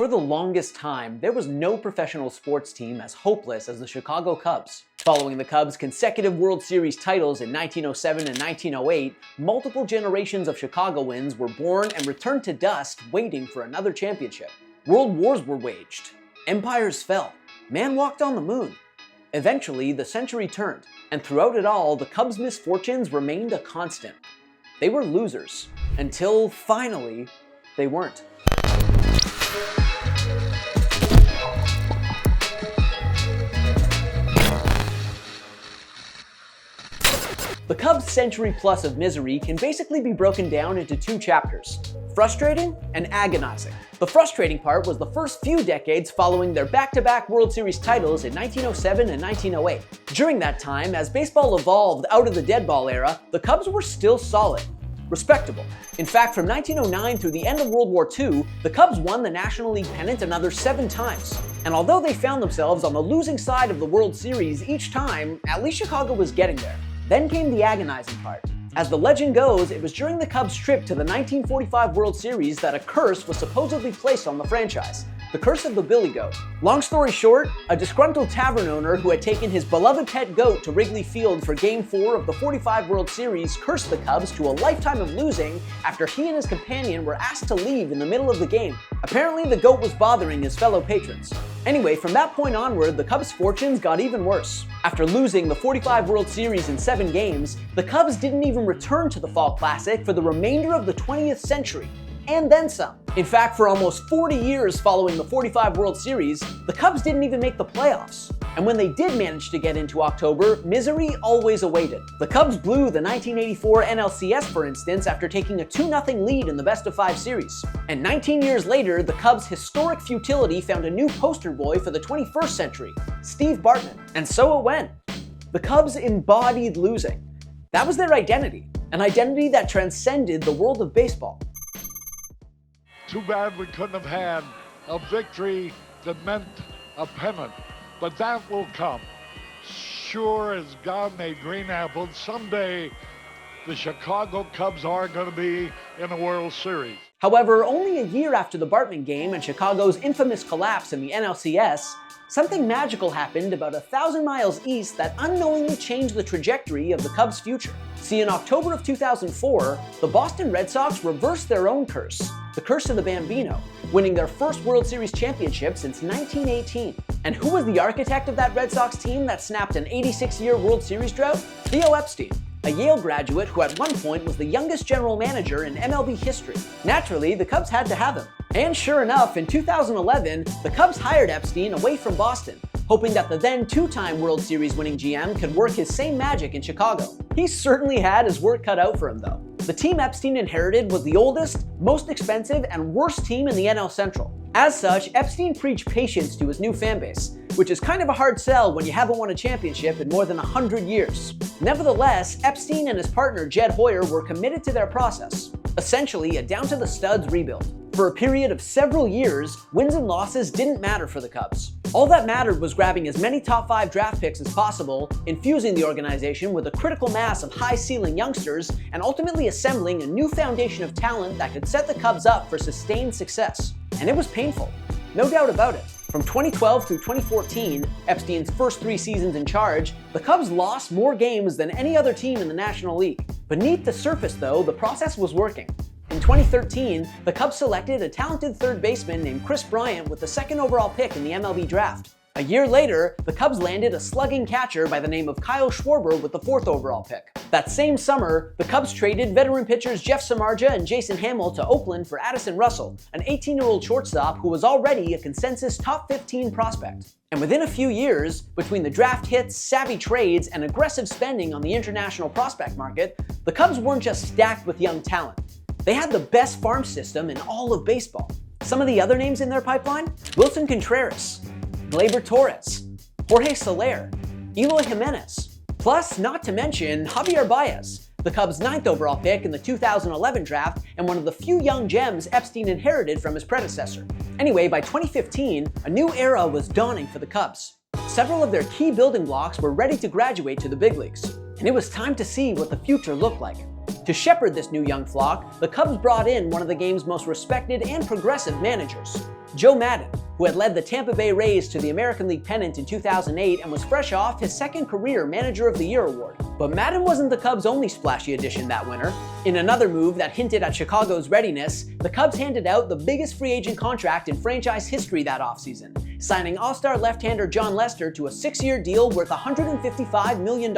For the longest time, there was no professional sports team as hopeless as the Chicago Cubs. Following the Cubs' consecutive World Series titles in 1907 and 1908, multiple generations of Chicagoans were born and returned to dust waiting for another championship. World wars were waged. Empires fell. Man walked on the moon. Eventually, the century turned, and throughout it all, the Cubs' misfortunes remained a constant. They were losers, until finally, they weren't. The Cubs' century plus of misery can basically be broken down into two chapters: frustrating and agonizing. The frustrating part was the first few decades following their back-to-back World Series titles in 1907 and 1908. During that time, as baseball evolved out of the dead ball era, the Cubs were still solid. Respectable. In fact, from 1909 through the end of World War II, the Cubs won the National League pennant another 7 times. And although they found themselves on the losing side of the World Series each time, at least Chicago was getting there. Then came the agonizing part. As the legend goes, it was during the Cubs' trip to the 1945 World Series that a curse was supposedly placed on the franchise. The curse of the Billy Goat. Long story short, a disgruntled tavern owner who had taken his beloved pet goat to Wrigley Field for Game 4 of the 45 World Series cursed the Cubs to a lifetime of losing after he and his companion were asked to leave in the middle of the game. Apparently, the goat was bothering his fellow patrons. Anyway, from that point onward, the Cubs' fortunes got even worse. After losing the 45 World Series in 7 games, the Cubs didn't even return to the Fall Classic for the remainder of the 20th century. And then some. In fact, for almost 40 years following the 45 World Series, the Cubs didn't even make the playoffs. And when they did manage to get into October, misery always awaited. The Cubs blew the 1984 NLCS, for instance, after taking a 2-0 lead in the best-of-5 series. And 19 years later, the Cubs' historic futility found a new poster boy for the 21st century, Steve Bartman. And so it went. The Cubs embodied losing. That was their identity, an identity that transcended the world of baseball. Too bad we couldn't have had a victory that meant a pennant, but that will come. Sure as God made green apples, someday the Chicago Cubs are going to be in a World Series. However, only a year after the Bartman game and Chicago's infamous collapse in the NLCS, something magical happened about 1,000 miles east that unknowingly changed the trajectory of the Cubs' future. See, in October of 2004, the Boston Red Sox reversed their own curse, the curse of the Bambino, winning their first World Series championship since 1918. And who was the architect of that Red Sox team that snapped an 86-year World Series drought? Theo Epstein, a Yale graduate who at one point was the youngest general manager in MLB history. Naturally, the Cubs had to have him. And sure enough, in 2011, the Cubs hired Epstein away from Boston, hoping that the then 2-time World Series winning GM could work his same magic in Chicago. He certainly had his work cut out for him, though. The team Epstein inherited was the oldest, most expensive, and worst team in the NL Central. As such, Epstein preached patience to his new fanbase, which is kind of a hard sell when you haven't won a championship in more than 100 years. Nevertheless, Epstein and his partner Jed Hoyer were committed to their process, essentially a down-to-the-studs rebuild. For a period of several years, wins and losses didn't matter for the Cubs. All that mattered was grabbing as many top 5 draft picks as possible, infusing the organization with a critical mass of high-ceiling youngsters, and ultimately assembling a new foundation of talent that could set the Cubs up for sustained success. And it was painful, no doubt about it. From 2012 through 2014, Epstein's first 3 seasons in charge, the Cubs lost more games than any other team in the National League. Beneath the surface, though, the process was working. In 2013, the Cubs selected a talented third baseman named Chris Bryant with the 2nd overall pick in the MLB draft. A year later, the Cubs landed a slugging catcher by the name of Kyle Schwarber with the 4th overall pick. That same summer, the Cubs traded veteran pitchers Jeff Samardzija and Jason Hamill to Oakland for Addison Russell, an 18-year-old shortstop who was already a consensus top 15 prospect. And within a few years, between the draft hits, savvy trades, and aggressive spending on the international prospect market, the Cubs weren't just stacked with young talent. They had the best farm system in all of baseball. Some of the other names in their pipeline? Wilson Contreras, Gleyber Torres, Jorge Soler, Eloy Jimenez. Plus, not to mention, Javier Baez, the Cubs' 9th overall pick in the 2011 draft and one of the few young gems Epstein inherited from his predecessor. Anyway, by 2015, a new era was dawning for the Cubs. Several of their key building blocks were ready to graduate to the big leagues, and it was time to see what the future looked like. To shepherd this new young flock, the Cubs brought in one of the game's most respected and progressive managers, Joe Maddon, who had led the Tampa Bay Rays to the American League pennant in 2008 and was fresh off his second career Manager of the Year award. But Maddon wasn't the Cubs' only splashy addition that winter. In another move that hinted at Chicago's readiness, the Cubs handed out the biggest free agent contract in franchise history that offseason, signing All-Star left-hander Jon Lester to a 6-year deal worth $155 million.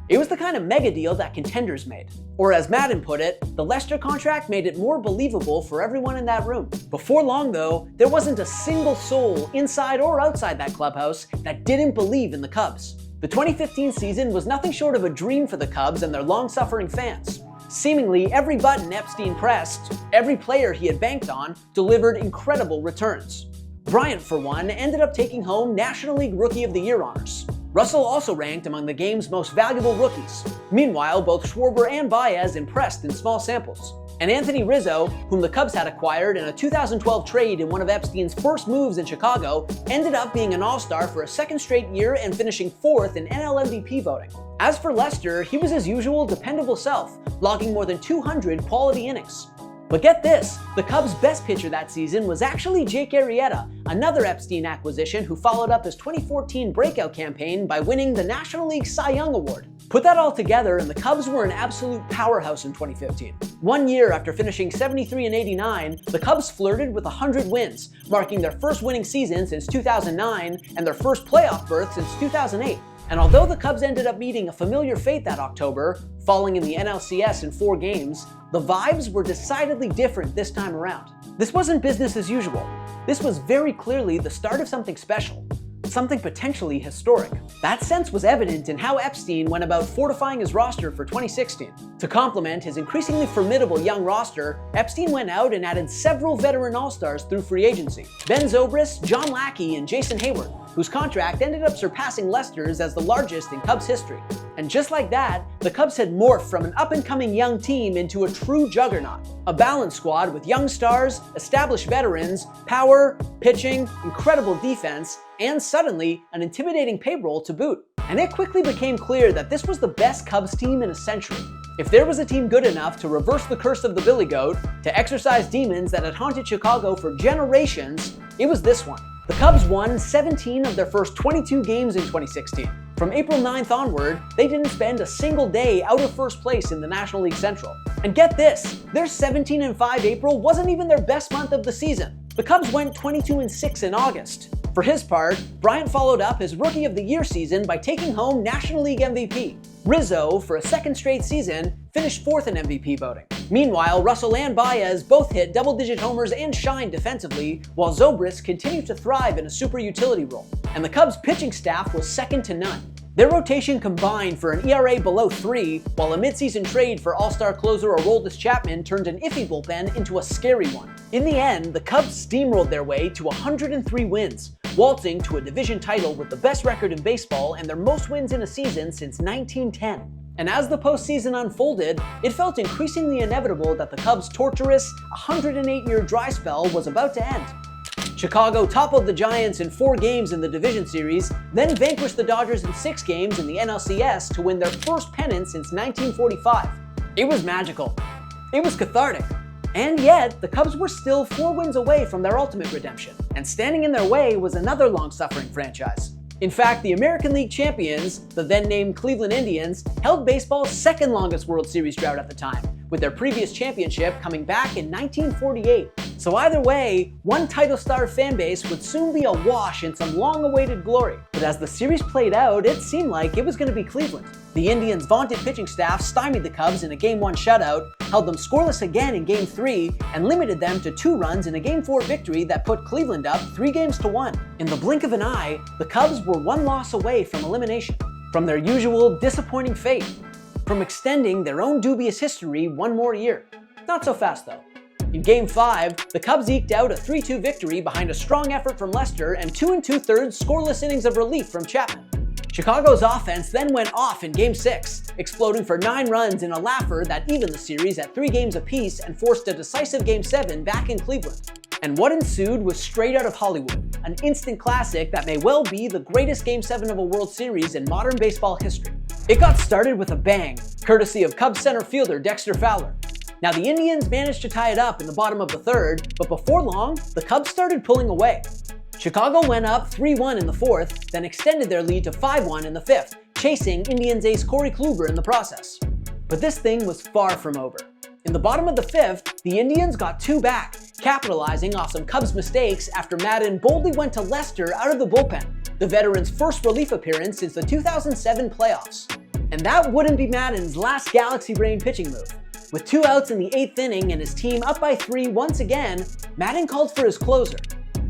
It was the kind of mega deal that contenders made. Or as Maddon put it, the Lester contract made it more believable for everyone in that room. Before long though, there wasn't a single soul inside or outside that clubhouse that didn't believe in the Cubs. The 2015 season was nothing short of a dream for the Cubs and their long-suffering fans. Seemingly every button Epstein pressed, every player he had banked on, delivered incredible returns. Bryant, for one, ended up taking home National League Rookie of the Year honors. Russell also ranked among the game's most valuable rookies. Meanwhile, both Schwarber and Baez impressed in small samples. And Anthony Rizzo, whom the Cubs had acquired in a 2012 trade in one of Epstein's first moves in Chicago, ended up being an All-Star for a second straight year and finishing 4th in NL MVP voting. As for Lester, he was his usual dependable self, logging more than 200 quality innings. But get this, the Cubs' best pitcher that season was actually Jake Arrieta, another Epstein acquisition who followed up his 2014 breakout campaign by winning the National League Cy Young Award. Put that all together and the Cubs were an absolute powerhouse in 2015. 1 year after finishing 73 and 89, the Cubs flirted with 100 wins, marking their first winning season since 2009 and their first playoff berth since 2008. And although the Cubs ended up meeting a familiar fate that October, falling in the NLCS in 4 games, the vibes were decidedly different this time around. This wasn't business as usual. This was very clearly the start of something special, something potentially historic. That sense was evident in how Epstein went about fortifying his roster for 2016. To complement his increasingly formidable young roster, Epstein went out and added several veteran All-Stars through free agency. Ben Zobrist, John Lackey, and Jason Hayward, whose contract ended up surpassing Lester's as the largest in Cubs history. And just like that, the Cubs had morphed from an up-and-coming young team into a true juggernaut. A balanced squad with young stars, established veterans, power, pitching, incredible defense, and suddenly, an intimidating payroll to boot. And it quickly became clear that this was the best Cubs team in a century. If there was a team good enough to reverse the curse of the Billy Goat, to exorcise demons that had haunted Chicago for generations, it was this one. The Cubs won 17 of their first 22 games in 2016. From April 9th onward, they didn't spend a single day out of first place in the National League Central. And get this, their 17-5 April wasn't even their best month of the season. The Cubs went 22-6 in August. For his part, Bryant followed up his Rookie of the Year season by taking home National League MVP. Rizzo, for a second straight season, finished 4th in MVP voting. Meanwhile, Russell and Baez both hit double-digit homers and shined defensively, while Zobrist continued to thrive in a super utility role. And the Cubs' pitching staff was second to none. Their rotation combined for an ERA below 3, while a midseason trade for All-Star closer Aroldis Chapman turned an iffy bullpen into a scary one. In the end, the Cubs steamrolled their way to 103 wins, waltzing to a division title with the best record in baseball and their most wins in a season since 1910. And as the postseason unfolded, it felt increasingly inevitable that the Cubs' torturous, 108-year dry spell was about to end. Chicago toppled the Giants in 4 games in the division series, then vanquished the Dodgers in 6 games in the NLCS to win their first pennant since 1945. It was magical. It was cathartic. And yet, the Cubs were still 4 wins away from their ultimate redemption, and standing in their way was another long-suffering franchise. In fact, the American League champions, the then-named Cleveland Indians, held baseball's second longest World Series drought at the time, with their previous championship coming back in 1948. So either way, one title-starved fan base would soon be awash in some long-awaited glory. But as the series played out, it seemed like it was going to be Cleveland. The Indians' vaunted pitching staff stymied the Cubs in a Game 1 shutout, held them scoreless again in Game 3, and limited them to 2 runs in a Game 4 victory that put Cleveland up 3-1. In the blink of an eye, the Cubs were 1 loss away from elimination, from their usual disappointing fate, from extending their own dubious history 1 more year. Not so fast though. In Game 5, the Cubs eked out a 3-2 victory behind a strong effort from Lester and 2 2/3 scoreless innings of relief from Chapman. Chicago's offense then went off in Game 6, exploding for 9 runs in a laugher that evened the series at 3 games apiece and forced a decisive Game 7 back in Cleveland. And what ensued was straight out of Hollywood, an instant classic that may well be the greatest Game 7 of a World Series in modern baseball history. It got started with a bang, courtesy of Cubs center fielder Dexter Fowler. Now the Indians managed to tie it up in the bottom of the third, but before long, the Cubs started pulling away. Chicago went up 3-1 in the fourth, then extended their lead to 5-1 in the fifth, chasing Indians ace Corey Kluber in the process. But this thing was far from over. In the bottom of the fifth, the Indians got two back, capitalizing off some Cubs mistakes after Madden boldly went to Lester out of the bullpen, the veteran's first relief appearance since the 2007 playoffs. And that wouldn't be Madden's last galaxy brain pitching move. With 2 outs in the 8th inning and his team up by 3 once again, Madden called for his closer.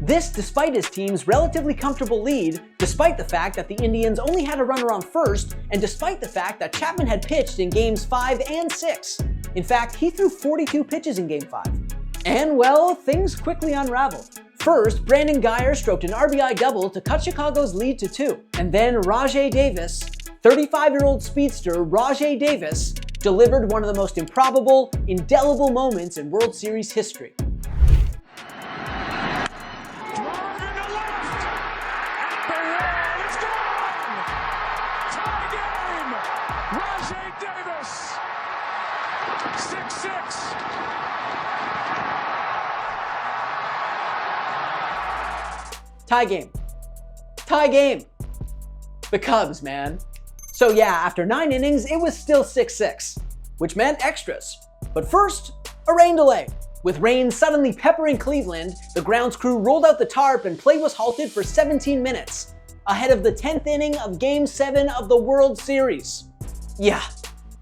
This despite his team's relatively comfortable lead, despite the fact that the Indians only had a runner on first, and despite the fact that Chapman had pitched in games 5 and 6. In fact, he threw 42 pitches in game 5. And well, things quickly unraveled. First, Brandon Guyer stroked an RBI double to cut Chicago's lead to 2. And then Rajai Davis, 35-year-old speedster Rajai Davis, delivered one of the most improbable, indelible moments in World Series history. Tie game. Tie game. The Cubs, man. So yeah, after 9 innings, it was still 6-6, which meant extras. But first, a rain delay. With rain suddenly peppering Cleveland, the grounds crew rolled out the tarp and play was halted for 17 minutes, ahead of the 10th inning of Game 7 of the World Series. Yeah,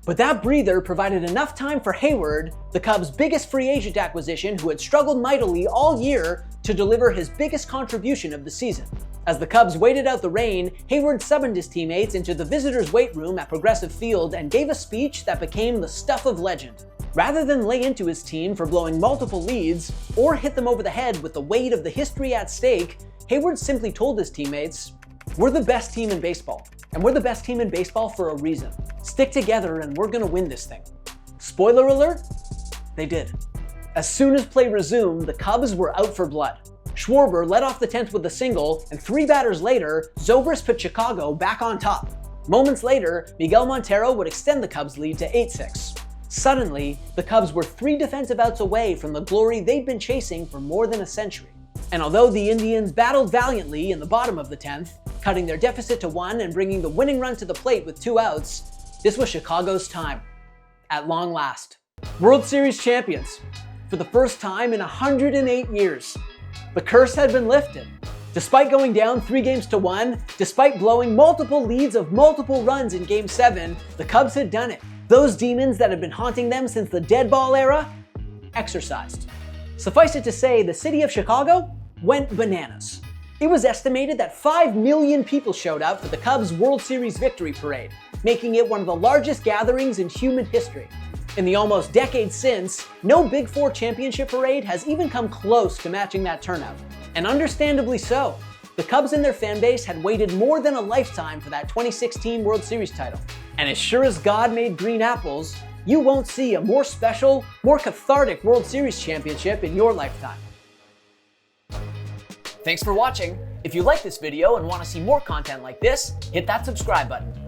but that breather provided enough time for Hayward, the Cubs' biggest free agent acquisition who had struggled mightily all year, to deliver his biggest contribution of the season. As the Cubs waited out the rain, Hayward summoned his teammates into the visitors' weight room at Progressive Field and gave a speech that became the stuff of legend. Rather than lay into his team for blowing multiple leads, or hit them over the head with the weight of the history at stake, Hayward simply told his teammates, "We're the best team in baseball, and we're the best team in baseball for a reason. Stick together and we're gonna win this thing." Spoiler alert, they did. As soon as play resumed, the Cubs were out for blood. Schwarber led off the 10th with a single, and 3 batters later, Zobrist put Chicago back on top. Moments later, Miguel Montero would extend the Cubs' lead to 8-6. Suddenly, the Cubs were 3 defensive outs away from the glory they'd been chasing for more than a century. And although the Indians battled valiantly in the bottom of the 10th, cutting their deficit to 1 and bringing the winning run to the plate with 2 outs, this was Chicago's time. At long last. World Series champions. For the first time in 108 years. The curse had been lifted. Despite going down 3 games to 1, despite blowing multiple leads of multiple runs in Game 7, the Cubs had done it. Those demons that had been haunting them since the dead ball era, exorcised. Suffice it to say, the city of Chicago went bananas. It was estimated that 5 million people showed up for the Cubs' World Series victory parade, making it one of the largest gatherings in human history. In the almost decade since, no Big Four championship parade has even come close to matching that turnout. And understandably so. The Cubs and their fan base had waited more than a lifetime for that 2016 World Series title. And as sure as God made green apples, you won't see a more special, more cathartic World Series championship in your lifetime. Thanks for watching. If you like this video and want to see more content like this, hit that subscribe button.